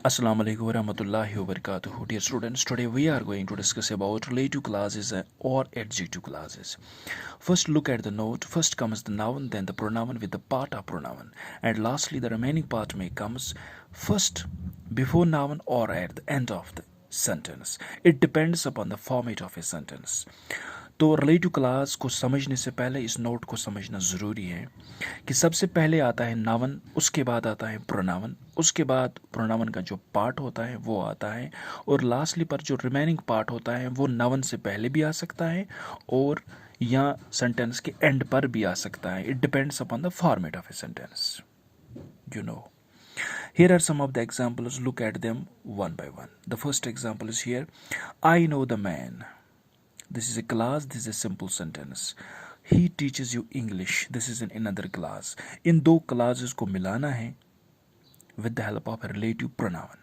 Assalamu alaikum warahmatullahi wabarakatuh. Dear students, today we are going to discuss about relative clauses or adjective clauses. First, look at the note. First comes the noun, then the pronoun with the part of pronoun, and lastly the remaining part may comes first before noun or at the end of the sentence. It depends upon the format of a sentence. तो relative class को समझने से पहले इस note को समझना ज़रूरी है कि सबसे पहले आता है नाउन, उसके बाद आता है प्रोनाउन, उसके बाद प्रोनाउन का जो पार्ट होता है वो आता है, और लास्टली पर जो रिमेनिंग पार्ट होता है वो नाउन से पहले भी आ सकता है और या सेंटेंस के एंड पर भी आ सकता है. It depends upon the format of a sentence. You know. Here are some of the examples. Look at them one by one. The first example is here. I know the man. This is a class. This is a simple sentence. He teaches you English. This is in another class. इन दो classes को मिलाना है with the help of a relative pronoun.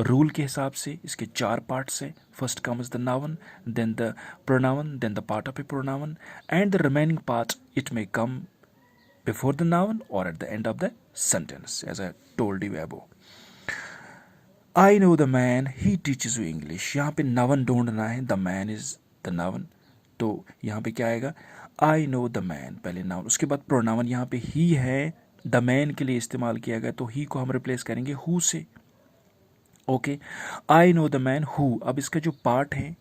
Rule के हिसाब से इसके चार parts हैं. First comes the noun, then the pronoun, then the part of a pronoun, and the remaining part it may come before the noun or at the end of the sentence, as I told you above. I know the man, he teaches you English. यहाँ पे noun ढूंढना है. The man is the noun. तो यहाँ पे क्या आएगा? I know the man, पहले noun. उसके बाद pronoun यहाँ पे he है, the man के लिए इस्तेमाल किया गया, तो he को हम रिप्लेस करेंगे who से. Okay. I know the man who. अब इसका जो पार्ट है,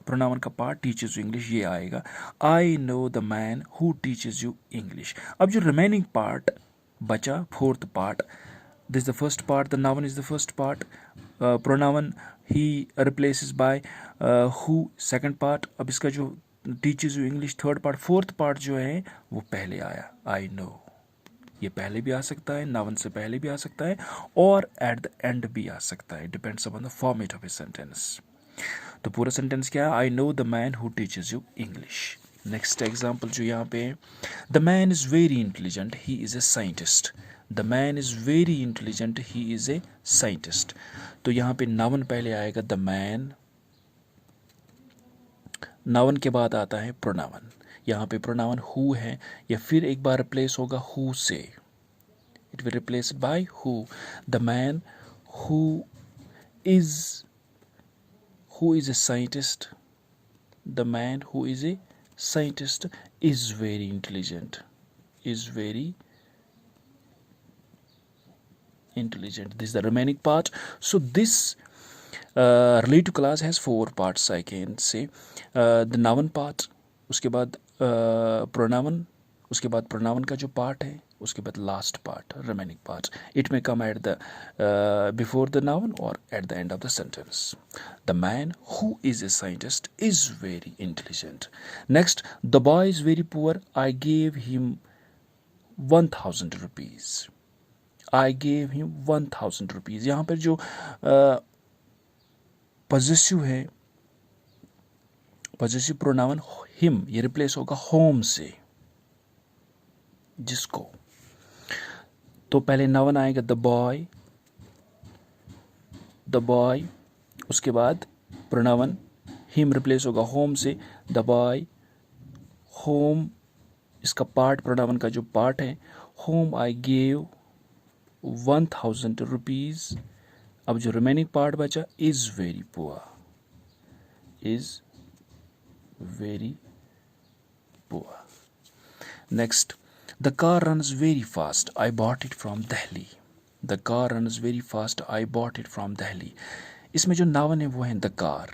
प्रोनाउन का पार्ट टीचर्स यू इंग्लिश, ये आएगा. I know the man who teachers you English. अब जो रिमेनिंग पार्ट बचा, fourth part, this the first part, the noun is the first part, pronoun he replaces by who, second part. अब इसका जो teachers you English third part, fourth part जो है वो पहले आया. आई नो, ये पहले भी आ सकता है, नाउन से पहले भी आ सकता है और एट द एंड भी आ सकता है. Depends upon the format of a sentence. तो पूरा सेंटेंस क्या है? I know the man who teaches you English. Next example जो यहाँ पे है, the man is very intelligent, he is a scientist. The man is very intelligent, he is a scientist. तो यहाँ पे नाउन पहले आएगा द मैन, नाउन के बाद आता है प्रोनाउन. यहाँ पे प्रोनाउन हु है, या फिर एक बार रिप्लेस होगा हु से. It will replace by who. The man who is a scientist, the man who is a scientist is very intelligent, is very intelligent. This is the remaining part. So this relative clause has four parts, I can say. The noun part, उसके बाद pronoun, उसके बाद pronoun का जो part है, उसके बाद last part, remaining part. It may come at the before the noun or at the end of the sentence. The man who is a scientist is very intelligent. Next, the boy is very poor, I gave him 1000 rupees. I gave him 1000 rupees. यहाँ पर जो possessive है, possessive pronoun him, ये replace होगा whom से, जिसको. तो पहले नाउन आएगा द बॉय, द बॉय, उसके बाद प्रोनाउन हिम रिप्लेस होगा होम से. द बॉय, होम, इसका पार्ट, प्रोनाउन का जो पार्ट है, होम आई गेव 1000 रुपीज. अब जो रिमेनिंग पार्ट बचा, is very poor, is very poor. Next, the car runs very fast, I bought it from Delhi. The car runs very fast, I bought it from Delhi. इसमें जो noun है वो है the car.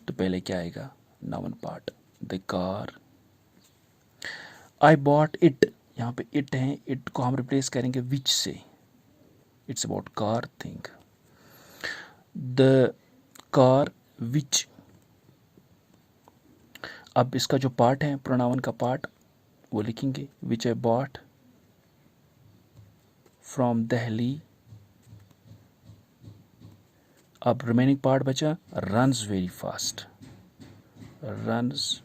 तो पहले क्या आएगा? Noun part, the car. I bought it, यहाँ पे it है, it को हम रिप्लेस करेंगे which से. It's about car thing. The car which. अब इसका जो पार्ट है, प्रोनाउन का पार्ट, वो लिखेंगे विच आई बॉट फ्रॉम दिल्ली. अब रिमेनिंग पार्ट बचा runs very fast, runs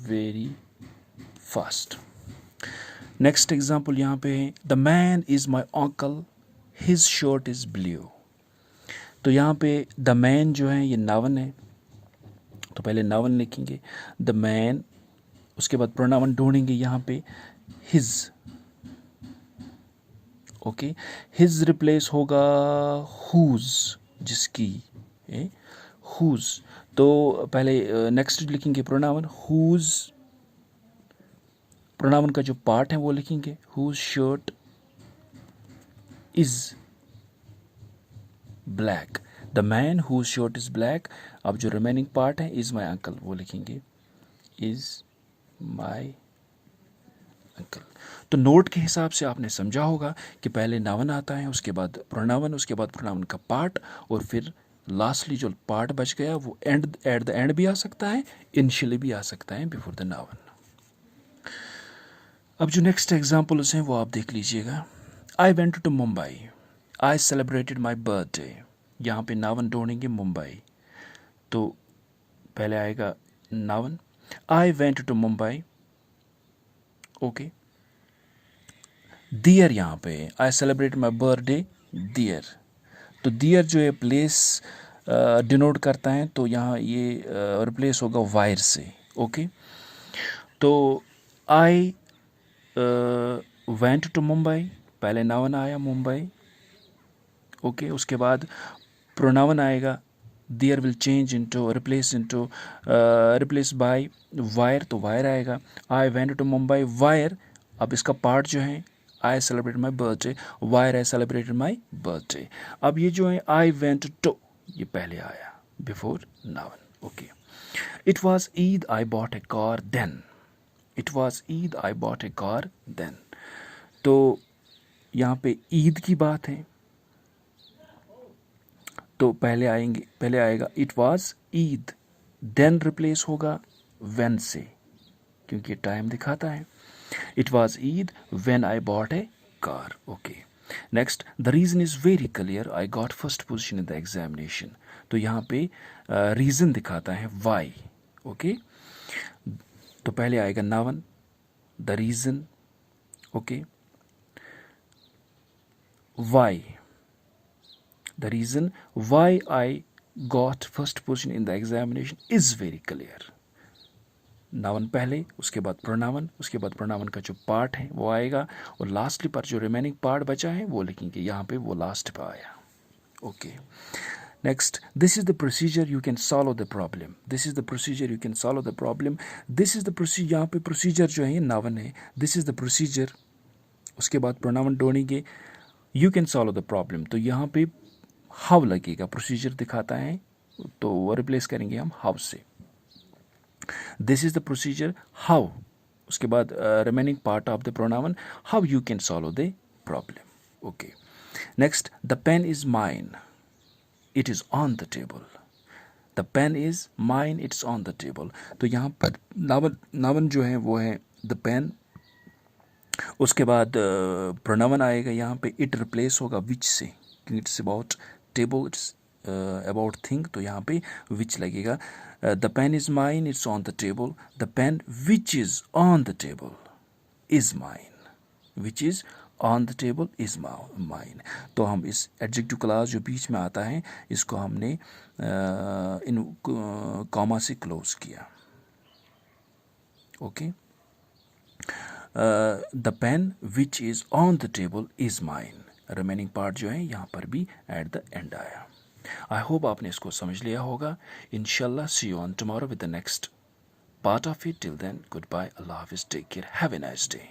very fast. Next example यहाँ पे है, the man is my uncle, his shirt is blue. तो यहाँ पे द मैन जो है ये नाउन है, तो पहले नाउन लिखेंगे द मैन, उसके बाद प्रोनाउन ढूंढेंगे यहाँ पे हिज. ओके, हिज रिप्लेस होगा हुज, जिसकी, हुज। तो पहले नेक्स्ट लिखेंगे प्रोनाउन हुज, प्रोनाउन का जो पार्ट है वो लिखेंगे whose shirt is black, the man whose shirt is black. अब जो रिमेनिंग पार्ट है इज माई अंकल वो लिखेंगे इज माई अंकल। तो नोट के हिसाब से आपने समझा होगा कि पहले नाउन आता है, उसके बाद प्रोनाउन, उसके बाद प्रोनाउन का पार्ट, और फिर लास्टली जो पार्ट बच गया वो एंड, एट द एंड भी आ सकता है, इनिशियली भी आ सकता है, बिफोर द नाउन। अब जो नेक्स्ट एग्जाम्पल्स हैं वो आप देख लीजिएगा। I went to Mumbai, I celebrated my birthday. यहाँ पे नाउन ढूंढेंगे मुंबई, तो पहले आएगा noun I went to Mumbai, okay. There यहाँ पे आई सेलिब्रेट माई बर्थडे दियर, तो दियर जो है प्लेस डिनोट करता है, तो यहाँ ये रिप्लेस होगा वायर से, ओके। तो आई वेंट टू मुंबई, पहले नाउन आया मुंबई, ओके। उसके बाद प्रोनाउन आएगा, there will change into replace by where, तो वायर आएगा। I went to Mumbai where, अब इसका पार्ट जो है I celebrate my birthday, where I celebrated my birthday. अब ये जो है आई वेंट टू, ये पहले आया before noun, okay. It was Eid I bought a car then, it was Eid I bought a car then, तो यहाँ पे ईद की बात है, तो पहले आएगा it was Eid, then replace होगा व्हेन से, क्योंकि टाइम दिखाता है। It was Eid when I bought a car, okay. Next, the reason is very clear, I got first position in the examination, तो यहाँ पे रीजन दिखाता है वाई, ओके। तो पहले आएगा noun, the reason, okay, why, the reason why I got first position in the examination is very clear. Noun पहले, उसके बाद प्रोनाउन, उसके बाद प्रोनाउन का जो पार्ट है वो आएगा, और लास्टली पर जो रिमेनिंग पार्ट बचा है वो लिखेंगे, यहाँ पे वो लास्ट पे आया, okay. Next, this is the procedure you can solve the problem, this is the procedure you can solve the problem, this is the procedure, यहाँ पे प्रोसीजर जो है ये नाउन है, दिस इज द प्रोसीजर, उसके बाद प्रोनाउन ढूंढेंगे, you can solve the problem, तो यहाँ पे हाउ लगेगा, प्रोसीजर दिखाता है तो रिप्लेस करेंगे हम हाउ से। This is the procedure how, उसके बाद remaining part of the pronoun how you can solve the problem, okay. Next, the pen is mine, it is on the table, the pen is mine, it's on the table, तो यहाँ पर noun जो है वो है the pen, उसके बाद pronoun आएगा, यहाँ पे इट रिप्लेस होगा विच से, क्योंकि it's about table, it's about thing, तो यहाँ पे विच लगेगा। The pen is mine, it's on the table, the pen which is on the table is mine, which is on the table is mine. तो हम इस adjective clause जो बीच में आता है इसको हमने इन कॉमा से क्लोज किया, okay. The pen which is on the table is mine, remaining part जो है यहाँ पर भी एट द एंड आया। आई होप आपने इसको समझ लिया होगा। इंशाल्लाह see you on tomorrow with the next part of it. Till then good bye, अल्लाह हाफिज, take care, have a nice day.